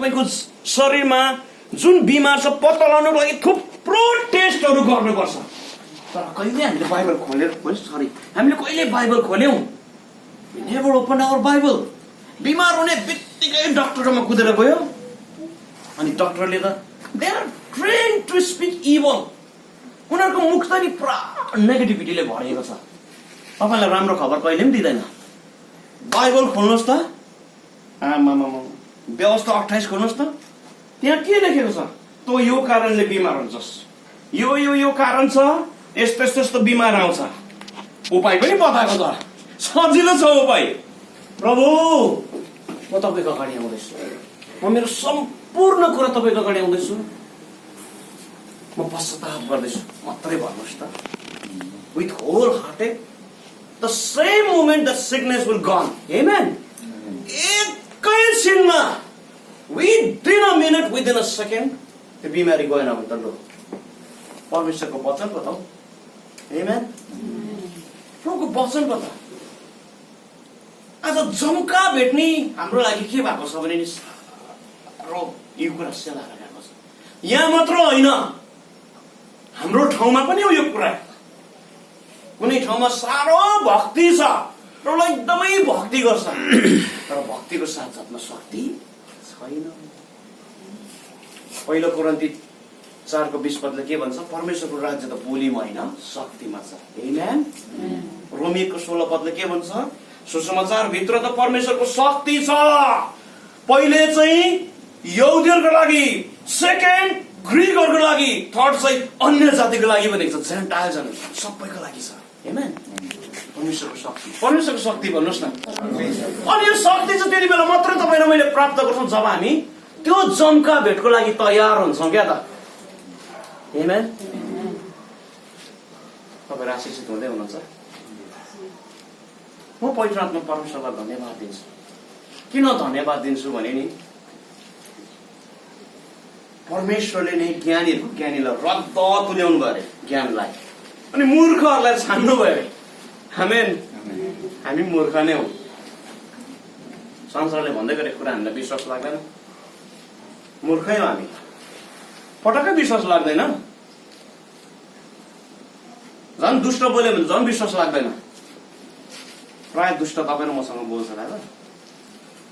तपाईको शरीरमा जुन बिमार छ पत्ता लगाउनको लागि थुप्रो टेस्टहरू गर्नुपर्छ। तर कहिले हामीले बाइबल खोलेर हामीले कहिले बाइबल खोल्यौं? Never open our Bible. बिमार हुने बित्तिकै डाक्टरमा कुदेर गयो अनि डाक्टरले त they are train to speak evil. उनीहरूको मुख त नि पुरा नेगेटिभिटीले भरिएको छ। तपाईलाई राम्रो खबर कहिले पनि दिँदैन। बाइबल खोल्नुहोस् त, आमामा व्यवस्था 28 खोल्नुहोस् त, त्यहाँ के लेखेको छ? तँ यो कारणले बिमार हुन्छस्, यो कारण छ, यस्तो यस्तो बिमार आउँछ। उपाय पनि बताएको छ, सजिलो छ उपाय। प्रभु म तपाईको अगाडि आउँदैछु, म मेरो सम्पूर्ण कुरा तपाईको अगाडि आउँदैछु, म पश्चाताप गर्दैछु मात्रै भन्नुहोस् त। With whole hearted the same moment the sickness will gone. Amen. एकै छिनमा within a minute, within a second त्यो बिमारी गएन भने त लो परमेश्वरको वचन बताऊ। Amen. प्रभुको वचन बता। आज जम्का भेट्ने हाम्रो लागि के भएको छ भने नि साह्रो यो कुरा सेलाएर गएको छ। यहाँ मात्र होइन, हाम्रो ठाउँमा पनि हो यो कुरा। कुनै ठाउँमा साह्रो भक्ति छ, प्रभुलाई एकदमै भक्ति गर्छ, तर भक्तिको साथसाथमा शक्ति छैन। पहिलो कोरिन्थी 4:20 के भन्छ? परमेश्वरको राज्य त बोलीमा होइन शक्तिमा छ। आमेन। रोमीको 16 के भन्छ? सुसमाचार भित्र त परमेश्वरको शक्ति छ। पहिले चाहिँ यहुदीहरूको लागि, सेकेन्ड ग्रीकहरूको लागि, थर्ड चाहिँ अन्य जातिको लागि भनेको छ, जेन्टाइल्सहरु सबैको लागि छ। आमेन। परमेश्वरको शक्ति, परमेश्वरको शक्ति भन्नुहोस् न। अनि यो शक्ति चाहिँ त्यति बेला मात्रै तपाईँ र मैले प्राप्त गर्छौँ जब हामी त्यो जम्का भेटको लागि तयार हुन्छौँ क्या त। आमेन। तपाईँ आशीषित हुँदै हुनुहुन्छ। म पवित्र आत्मा परमेश्वरलाई धन्यवाद दिन्छु। किन धन्यवाद दिन्छु भने नि परमेश्वरले नै ज्ञानीलाई रद्द तुल्याउनु भयो अरे ज्ञानलाई, अनि मूर्खहरूलाई छान्नु भयो अरे। आमेन। हामी मूर्ख नै हौ। संसारले भन्दै गरेको कुरा हामीलाई विश्वास लाग्दैन, मूर्खै हो हामी, पटक्कै विश्वास लाग्दैन। झन् दुष्ट बोल्यो भने झन् विश्वास लाग्दैन। प्राय दुष्ट तपाईँ र मसँग बोल्छ दादा।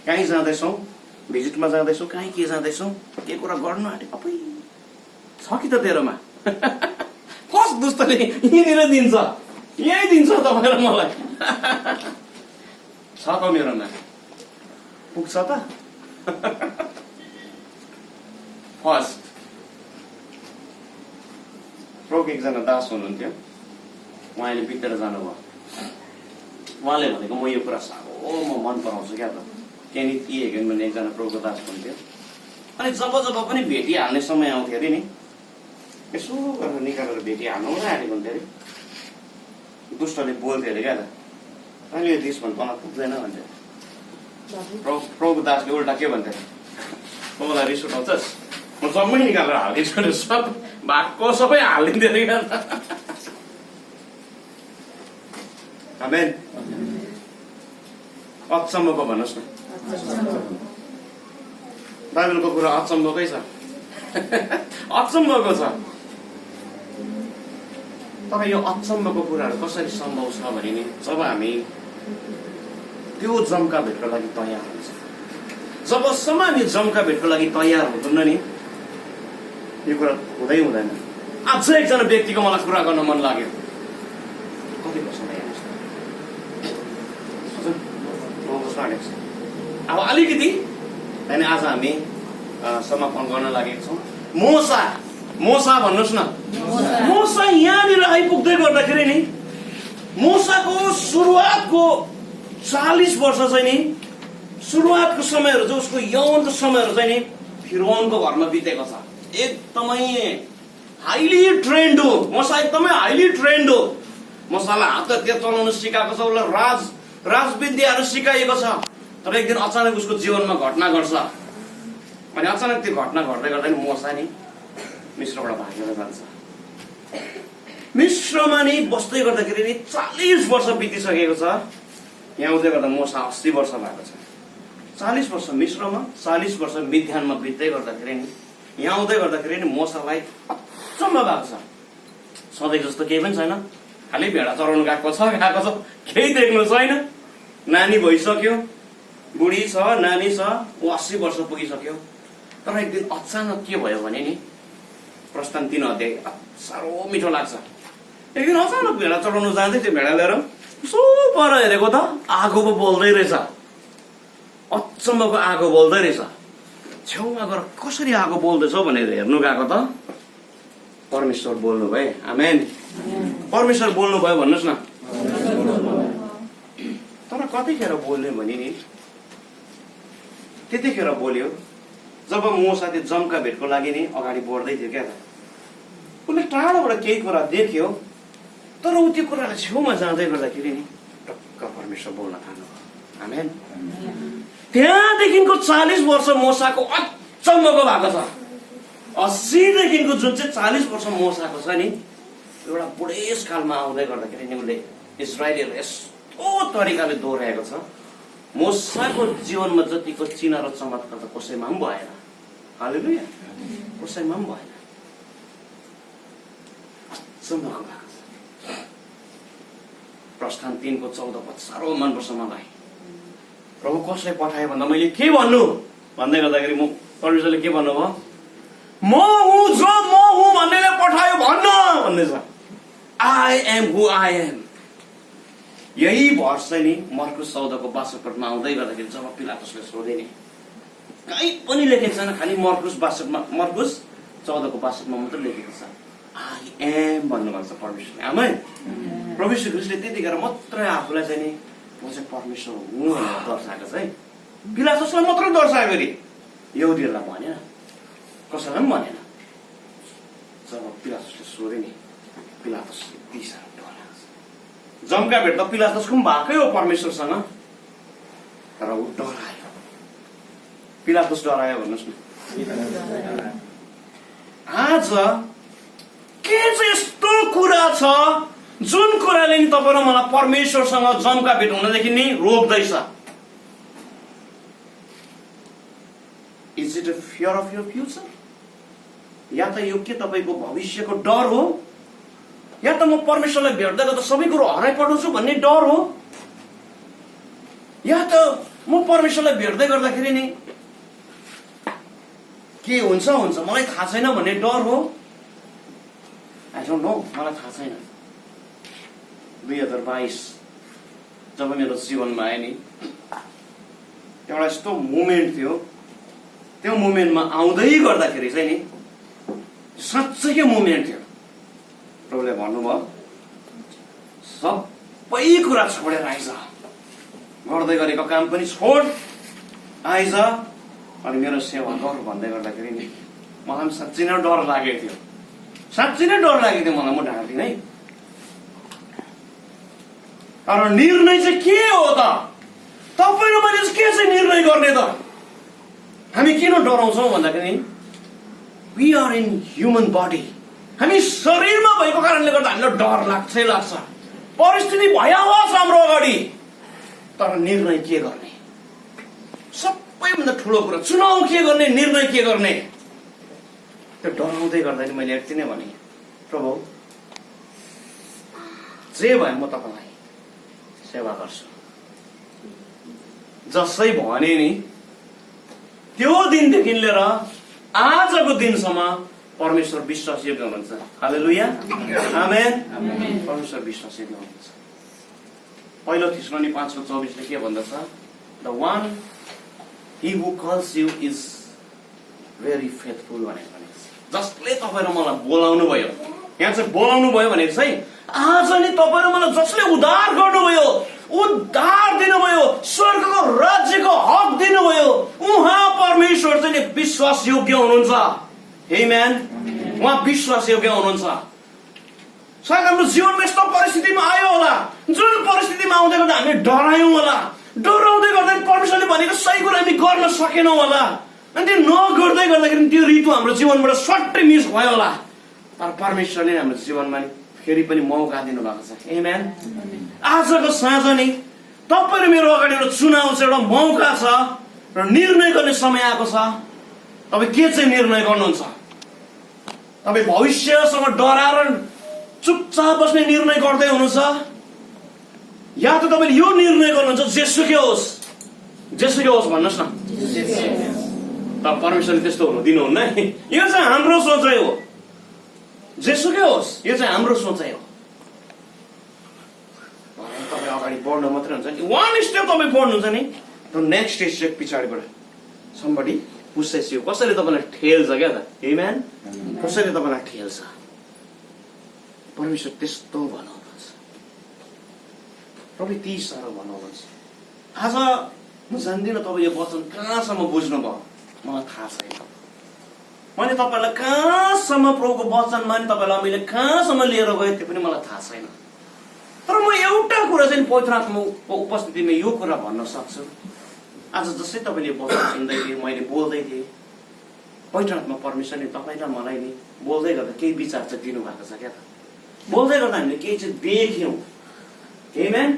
कहीँ जाँदैछौँ, भिजिटमा जाँदैछौँ, कहीँ के जाँदैछौँ, के कुरा गर्नु आँटे अपुई छ कि त तेरोमा। फर्स्ट दुष्टले यहीँनिर दिन्छ, यही दिन्छ तपाईँ र मलाई। छ त मेरोमा, पुग्छ त। फर्स्ट प्रोक एकजना दास हुनुहुन्थ्यो, उहाँले बितेर जानुभयो। उहाँले भनेको म यो कुरा साह्रो म मन पराउँछु क्या त। केनिथ ई हेगन भन्ने एकजना प्रोको दास हुन्थ्यो। अनि जब जब पनि भेटिहाल्ने समय आउँथ्यो अरे नि, यसो गरेर निकालेर भेटिहाल्नु नै आँटेको हुन्थ्यो अरे। दुष्टले बोल्थ्यो अरे क्या त, अहिले यो देश भन्नु तँलाई पुग्दैन भन्थ्यो। प्रभुको दासले उल्टा के भन्थ्यो, मलाई रिस उठाउँछस्, म जम्मै निकालेर हालिदिन्छु, सब भएको सबै हालिदिन्थ्यो अरे क्या त। आमेन। अचम्मको भन्नुहोस् न, बाइबलको कुरा अचम्मकै छ, अचम्मको छ। तर यो अचम्मको कुराहरू कसरी सम्भव छ भने नि जब हामी त्यो जम्का भेटको लागि तयार हुन्छ। जबसम्म हामी जम्का भेटको लागि तयार हुँदैन नि यो कुरा हुँदै हुँदैन। आज एकजना व्यक्तिको मलाई कुरा गर्न मन लाग्यो। कति वर्ष अब अलिकति अनि आज हामी समापन गर्न लागेका छौँ। मोसा भन्नुहोस् न। मोसा यहाँनिर आइपुग्दै गर्दाखेरि नि मोसाको सुरुवातको 40 वर्ष चाहिँ नि सुरुवातको समयहरू चाहिँ उसको यौवनको समयहरू चाहिँ नि फिरौनको घरमा बितेको छ। एकदमै हाइली ट्रेन्ड हो मोसा, एकदमै हाइली ट्रेन्ड हो। मोसालाई हात हतियार चलाउन सिकाएको छ, उसलाई राजविद्याहरू सिकाइएको छ। तर एक दिन अचानक उसको जीवनमा घटना घट्छ। अनि अचानक त्यो घटना घट्दै गर्दा नि मोसा नि मिश्रबाट भागेर जान्छ। मिश्रमा नि बस्दै गर्दाखेरि नि 40 वर्ष बितिसकेको छ। यहाँ आउँदै गर्दा मोसा 80 वर्ष भएको छ। 40 वर्ष मिश्रमा 40 वर्ष मिध्यानमा बित्दै गर्दाखेरि नि यहाँ आउँदै गर्दाखेरि नि मोसालाई अचम्म भएको छ। सधैँ जस्तो केही पनि छैन, खालि भेडा चराउनु गएको छ केही देख्नु छैन। नानी भइसक्यो, बुढी छ, नानी छ, ऊ 80 वर्ष पुगिसक्यो। तर एक दिन अचानक के भयो भने नि प्रस्थान 3 अध्याय साह्रो मिठो लाग्छ। एक दिन अचानक भेडा चढाउनु जाँदै त्यो भेडा लिएर यसो पर हेरेको त आगो पो बोल्दै रहेछ। अचम्मको आगो बोल्दै रहेछ। छेउमा गएर कसरी आगो बोल्दैछ भनेर हेर्नु गएको त परमेश्वर बोल्नु भए। आमेन। परमेश्वर बोल्नु भयो भन्नुहोस् न। तर कतिखेर बोल्ने भने नि त्यतिखेर बोल्यो जब मोसा त्यो जम्का भेटको लागि नि अगाडि बढ्दै थियो क्या त। उसले टाढोबाट केही कुरा देख्यो, तर ऊ त्यो कुरालाई छेउमा जाँदै गर्दाखेरि नि टक्क परमेश्वर बोल्न थाल्नुभयो। आमेन। त्यहाँदेखिको 40 वर्ष मोसाको अचम्मको भएको छ। 80 देखिको जुन चाहिँ 40 वर्ष मोसाको छ नि, एउटा बुढेसकालमा आउँदै गर्दाखेरि नि उसले इजरायलीलाई यस्तो तरिकाले दोहोऱ्याएको छ। मोसाको जीवनमा जतिको चिना र चमत्कार त कसैमा पनि भएन। हालेलुया। कसैमा पनि भएन। अचम्मको भएको छ। प्रस्थान 3 को 14 पद साह्रो मनपर्छ मलाई। प्रभु कसलाई पठायो भन्दा मैले के भन्नु भन्दै गर्दाखेरि म परमेश्वरले के भन्नुभयो, म हुँ जो म हुँ भन्नेले पठायो भन्न भन्दैछ। I am who I am. यही भर्स चाहिँ नि मर्कुस 14 को 62 आउँदै गर्दाखेरि जब पिलातसले सोधे नि, कहीँ पनि लेखेको छैन, खालि मर्कुस 14 को 62 मात्र लेखेको छ। आई एम भन्नुभएको छ परमेश्वरले। आमेन। प्रभु यीशु ख्रीष्टले त्यतिखेर मात्रै आफूलाई चाहिँ नि म चाहिँ परमेश्वर हुँ भनेर दर्शाएको छ है। पिलातसलाई मात्रै दर्शायो फेरि, यहुदीहरूलाई भनेन, कसैलाई पनि भनेन। जब पिलातसले सोधे नि, पिलातसले बिसार डराएको छ। जम्का भेट त पिलातसको पनि भएकै हो परमेश्वरसँग, तर ऊ डरायो। पिलातस डरायो भन्नुहोस् न। आज के चाहिँ यस्तो कुरा छ जुन कुराले नि तपाईँ र मलाई परमेश्वरसँग जम्का भेट हुनदेखि नि रोक्दैछ? Is it a fear of your future? या त यो के तपाईँको भविष्यको डर हो? या त म परमेश्वरलाई भेट्दै गर्दा सबै कुरो हराइ पठाउँछु भन्ने डर हो? या त म परमेश्वरलाई भेट्दै गर्दाखेरि नि के हुन्छ मलाई थाहा छैन भन्ने डर हो? आई डोन्ट नो, मलाई थाहा छैन। 2022 जब मेरो जीवनमा आयो नि, एउटा यस्तो मोमेन्ट थियो। त्यो मोमेन्टमा आउँदै गर्दाखेरि चाहिँ नि साँच्चैकै मोमेन्ट थियो। प्रभुले भन्नुभयो सबै कुरा छोडेर आइज, गर्दै गरेको काम पनि छोड, आइज अनि मेरो सेवा गर भन्दै गर्दाखेरि नि मलाई पनि साँच्चै नै डर लागेको थियो। साँच्चै नै डर लागेको थियो मलाई। म ढाँट्दिनँ है। तर निर्णय चाहिँ के हो त? तपाईँ र मैले चाहिँ के चाहिँ निर्णय गर्ने त? हामी किन डराउँछौँ भन्दाखेरि we are in human body. हामी शरीरमा भएको कारणले गर्दा हामीलाई डर लाग्छै लाग्छ। परिस्थिति भयावह छ हाम्रो अगाडि, तर निर्णय के गर्ने? सबैभन्दा ठुलो कुरा चुनाव के गर्ने, निर्णय के गर्ने? त्यो डराउँदै गर्दा नि मैले यति नै भने, प्रभु जे भयो म तपाईँलाई सेवा गर्छु। जसै भने नि त्यो दिनदेखि लिएर आजको दिनसम्म परमेश्वर विश्वासयोग्य हुनुहुन्छ। हालेलुया। आमेन। परमेश्वर विश्वासयोग्य हुनुहुन्छ। पहिलो थिस्सलुनी 5:24 ले के भन्दछ? The one he who calls you is very faithful भनेको छ। जसले तपाईँ र मलाई बोलाउनु भयो, यहाँ चाहिँ बोलाउनु भयो भनेको चाहिँ आज नि तपाईँ र मलाई जसले उद्धार गर्नुभयो, उद्धार दिनुभयो, स्वर्गको राज्यको हक दिनुभयो, उहाँ परमेश्वर चाहिँ नि विश्वास योग्य हुनुहुन्छ। आमेन। उहाँ विश्वास योग्य हुनुहुन्छ। सायद हाम्रो जीवनमा यस्तो परिस्थितिमा आयो होला, जुन परिस्थितिमा आउँदै गर्दा हामी डरायौँ होला, डराउँदै गर्दा परमेश्वरले भनेको सही कुरा हामी गर्न सकेनौँ होला, अनि त्यो नगर्दै गर्दाखेरि त्यो ऋतु हाम्रो जीवनबाट सट्टै मिस भयो होला। तर परमेश्वरले हाम्रो जीवनमा फेरि पनि मौका दिनुभएको छ। आमेन। आजको साँझ नि तपाईँ र मेरो अगाडि एउटा चुनाव छ, एउटा मौका छ। र निर्णय गर्ने समय आएको छ। तपाईँ के चाहिँ निर्णय गर्नुहुन्छ? तपाईँ भविष्यसँग डराएर चुपचाप बस्ने निर्णय गर्दै हुनुहुन्छ, या त तपाईँले यो निर्णय गर्नुहुन्छ जेसुकै होस्, जेसुकै होस् भन्नुहोस् न। तर परमेश्वरले त्यस्तो हुनु दिनुहुन्न है। यो चाहिँ हाम्रो सोचाइ हो, जेसुकै होस्, यो चाहिँ हाम्रो सोचाइ हो। तपाईँ अगाडि बढ्नु मात्रै हुन्छ नि, वान स्टेप तपाईँ बढ्नुहुन्छ नि, त नेक्स्ट स्टेप पछाडिबाट somebody pushes you, कसैले तपाईँलाई ठेल्छ क्या त, आमेन, कसैले तपाईँलाई ठेल्छ। परमेश्वर त्यस्तो बनाउनुहुन्छ, प्रभु ती साह्रो बनाउनुहुन्छ। आज म जान्दिनँ तपाईँ यो वचन कहाँसम्म बुझ्नुभयो, मलाई थाहा छैन। मैले तपाईँलाई कहाँसम्म प्रभुको वचनमा नि तपाईँलाई मैले कहाँसम्म लिएर गएँ त्यो पनि मलाई थाहा छैन। तर म एउटा कुरा चाहिँ पवित्र आत्माको उपस्थितिमा यो कुरा भन्न सक्छु। आज जसै तपाईँले वचन सुन्दै थिए, मैले बोल्दै थिएँ, पवित्र आत्मा परमेश्वरले तपाईँ र मलाई नि बोल्दै गर्दा केही विचार चाहिँ दिनुभएको छ क्या त। बोल्दै गर्दा हामीले केही चाहिँ देख्यौँ, आमेन,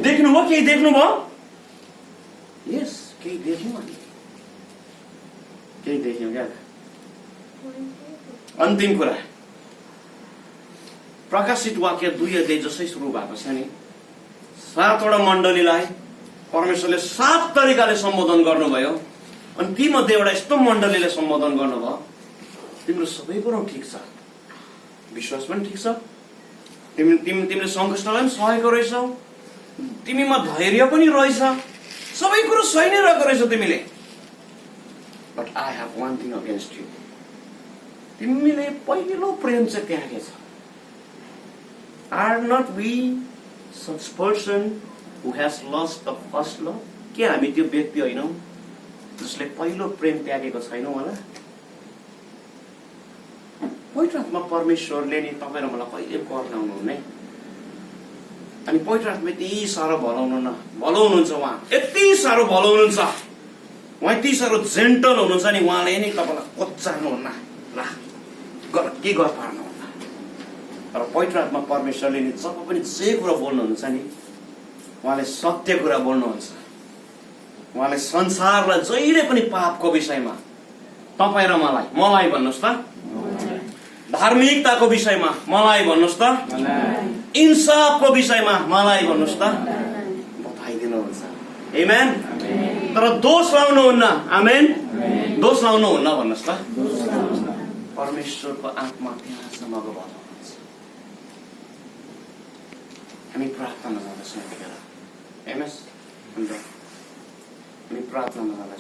देख्नुभयो, केही देख्नुभयो, यस, केही देख्यौँ, हामी केही देख्यौँ क्या। अन्तिम कुरा प्रकाशित वाक्य 2 अध्याय जसै सुरु भएको छ नि, 7वटा मण्डलीलाई परमेश्वरले 7 तरिकाले सम्बोधन गर्नुभयो, अनि ती मध्ये एउटा यस्तो मण्डलीले सम्बोधन गर्नुभयो, तिम्रो सबै कुरो ठिक छ, विश्वास पनि ठिक छ, तिमीले सङ्कष्टलाई पनि सहेको रहेछौ, तिमीमा धैर्य पनि रहेछ, सबै कुरो सही नै रहेको रहेछ तिमीले, but I have one thing against you, तिमीले पहिलो प्रेम चाहिँ त्यागेछ। Are not we such person who has lost the first love? के हामी त्यो व्यक्ति होइनौँ जसले पहिलो प्रेम त्यागेको छैनौँ होला? पवित्र आत्मा परमेश्वरले नि तपाईँ र मलाई कहिले पर्लाउनु हुने, अनि पवित्र आत्मा यति साह्रो भलाउनुहुन्छ, उहाँ यति साह्रो भलाउनुहुन्छ, उहाँ यति साह्रो जेन्टल हुनुहुन्छ नि, उहाँले नि तपाईँलाई कोच्चाउनुहुन्न, ल गर के गर पार्नुहुन्न। तर पवित्र आत्मा परमेश्वरले नि जब पनि जे कुरा बोल्नुहुन्छ नि, उहाँले सत्य कुरा बोल्नुहुन्छ। उहाँले संसारलाई जहिले पनि पापको विषयमा तपाईँ र मलाई भन्नुहोस् त, धार्मिकताको विषयमा मलाई भन्नुहोस् त, इन्साफको विषयमा मलाई भन्नुहोस् त, बताइदिनुहुन्छ, आमेन। तर दोष लाउनुहुन्न, आमेन, दोष लाउनुहुन्न भन्नुहोस् त। परमेश्वरको आत्मा त्यहाँसम्मको भन्नुहुन्छ। हामी प्रार्थना गर्दछौँ, आमेन, हामी प्रार्थना गर्दछौँ।